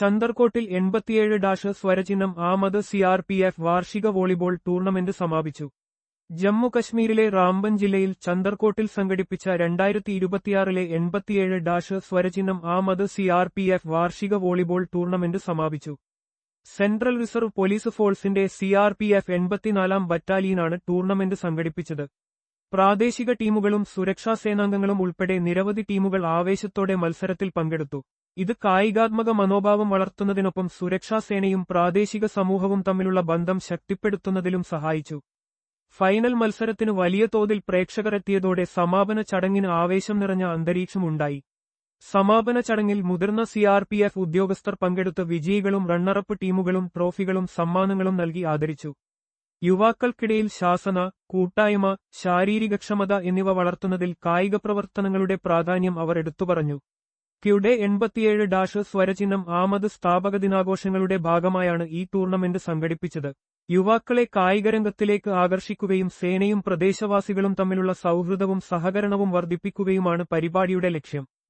ചന്ദർകോട്ടിൽ 87-സ്വരചിഹ്നം ആമത് CRPF വാർഷിക volleyball tournament സമാപിച്ചു. ജമ്മു കശ്മീരിലെ റാംബൻ ജില്ലയിൽ ചന്ദർകോട്ടിൽ സംഘടിപ്പിച്ച 2026 87-സ്വരചിഹ്നം ആമത് സിആർപിഎഫ് വാർഷിക വോളിബോൾ ടൂർണമെന്റ് സമാപിച്ചു. സെൻട്രൽ റിസർവ് പോലീസ് ഫോഴ്സിന്റെ സിആർപിഎഫ് 84-ാം ബറ്റാലിയനാണ് ടൂർണമെന്റ് സംഘടിപ്പിച്ചത്. പ്രാദേശിക ടീമുകളും സുരക്ഷാ സേനാംഗങ്ങളും ഉൾപ്പെടെ നിരവധി ടീമുകൾ ആവേശത്തോടെ മത്സരത്തിൽ പങ്കെടുത്തു. ഇത് കായികാത്മക മനോഭാവം വളർത്തുന്നതിനൊപ്പം സുരക്ഷാ സേനയും പ്രാദേശിക സമൂഹവും തമ്മിലുള്ള ബന്ധം ശക്തിപ്പെടുത്തുന്നതിലും സഹായിച്ചു. ഫൈനൽ മത്സരത്തിന് വലിയ തോതിൽ പ്രേക്ഷകർ എത്തിയതോടെ സമാപന ചടങ്ങിന് ആവേശം നിറഞ്ഞ അന്തരീക്ഷമുണ്ടായി. സമാപന ചടങ്ങിൽ മുതിർന്ന സിആർപിഎഫ് ഉദ്യോഗസ്ഥർ പങ്കെടുത്ത വിജയികളും റണ്ണറപ്പ് ടീമുകളും ട്രോഫികളും സമ്മാനങ്ങളും നൽകി ആദരിച്ചു. യുവാക്കൾക്കിടയിൽ ശാസന, കൂട്ടായ്മ, ശാരീരികക്ഷമത എന്നിവ വളർത്തുന്നതിൽ കായിക പ്രവർത്തനങ്ങളുടെ പ്രാധാന്യം അവർ എടുത്തുപറഞ്ഞു. ക്യുടെ 87-സ്വരചിഹ്നം ആമത് സ്ഥാപക ദിനാഘോഷങ്ങളുടെ ഭാഗമായാണ് ഈ ടൂർണമെന്റ് സംഘടിപ്പിച്ചത്. യുവാക്കളെ കായികരംഗത്തിലേക്ക് ആകർഷിക്കുകയും സേനയും പ്രദേശവാസികളും തമ്മിലുള്ള സൗഹൃദവും സഹകരണവും വർദ്ധിപ്പിക്കുകയുമാണ് പരിപാടിയുടെ ലക്ഷ്യം.